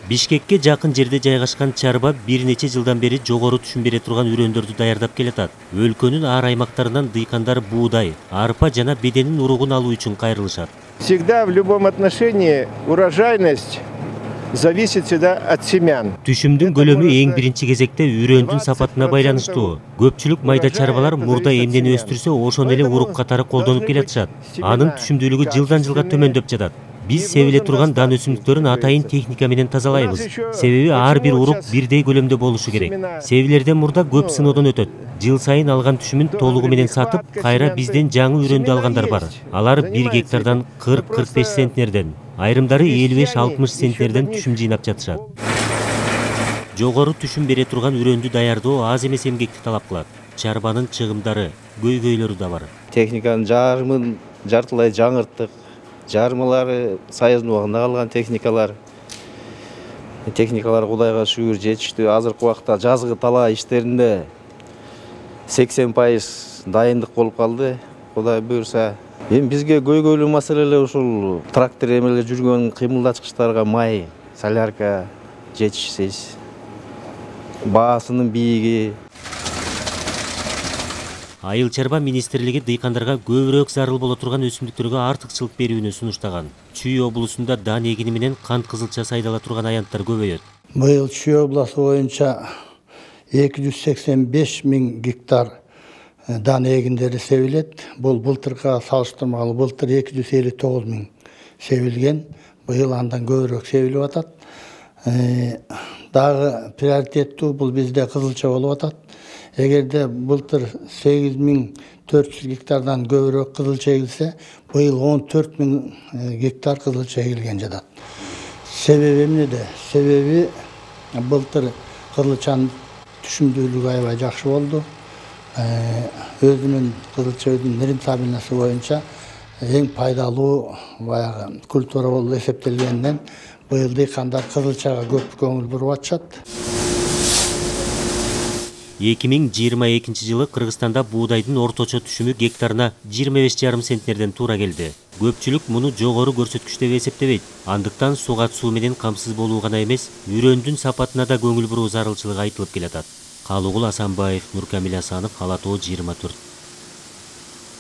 Бишкекке жакын жерде жайгашкан чарба бир нече жылдан бери жогору түшүм бере турган үрөндөрдү даярдап келатат. Өлкөнүн ар аймактарынан дыйкандар буудай, арпа жана беденин уругун алуу үчүн кайрылышат. Всегда в любом отношении урожайность зависит всегда от семян. Түшүмдүн көлөмү эң биринчи кезекте үрөндүн сапатына байланыштуу. Көпчүлүк майда чарбалар мурда эмнени өстүрсө, ошону эле урук катары колдонуп келатышат. Анын түшүмдүүлүгү жылдан жылга төмөндөп жатат. Биз себиле турган дан өсүмдүктөрүн атайын техника менен тазалайбыз. Себеби ар бир урук бирдей көлөмдө болушу керек. Себилерден мурда көп сыноодон өтөт. Жыл сайын алган түшүмүн толугу менен сатып, кайра бизден жаңы үрөндү алгандар бар. Алар 1 гектардан 40-45 центнерден, айрымдары 55-60 центнерден түшүм жыйнап жатышат. Жогору түшүм бере турган үрөндү даярдоо аз эмес эмгекти талап кылат. Чарбанын чыгымдары, көйгөйлөрү да бар. Техниканын жарымын жартылай жаңырттык. Жармалары Союздун убагында калган техникалар. Техникалар Кудайга шүгүр жетиштүү. Азыркы убакта жазгы талаа иштеринде 80% дайындык болуп калды. Кудай буйрса. Эми бизге көйгөйлүү маселелер ушул трактор эмеле жүргөн кыймылдаткычтарга май, солярка жетишсиз. Баасынын бийиги. Айыл чарба министрлиги дыйкандарга көбүрөөк зарыл боло турган өсүмдүктөргө артыкчылык берүүнү сунуштаган. Чүй облусунда дан эгини менен кант кызылча сайдала турган аянттар көбөйөт. Быйыл Чүй областы боюнча 285 000 гектар дан эгиндери себилет. Бул былтырга салыштырмалуу былтыр 259 000 себилген. Быйыл андан көбүрөөк себилип атат. Дагы приоритеттүү бул бизде кызылча болуп атат. Эгерде былтыр 8400 гектардан көбүрөөк кызылча эгилсе, быйыл 14 000 гектар кызылча эгилген жатат. Себеби эмнеде? Себеби былтыр кызылчанын түшүмдүүлүгү аябай жакшы болду. Өзүнүн кызылча өзүнүн рентабельности боюнча эң пайдалуу баягы культура болуп эсептелгенден быйыл дыйкандар кызылчага көп көңүл буруп атышат. 2022 жылы Кыргызстанда буудайдын орточо түшүмү гектарына 25,5 центнерден туура келди. Көпчүлүк муну жогору көрсөткүч деп эсептебейт. Андыктан сугат суу менен камсыз болуу гана эмес, үрөндүн сапатына да көңүл буруу зарылчылыгы айтылып келатат. Калыгул Асанбаев, Нуркамил Асанов, Ала Тоо 24.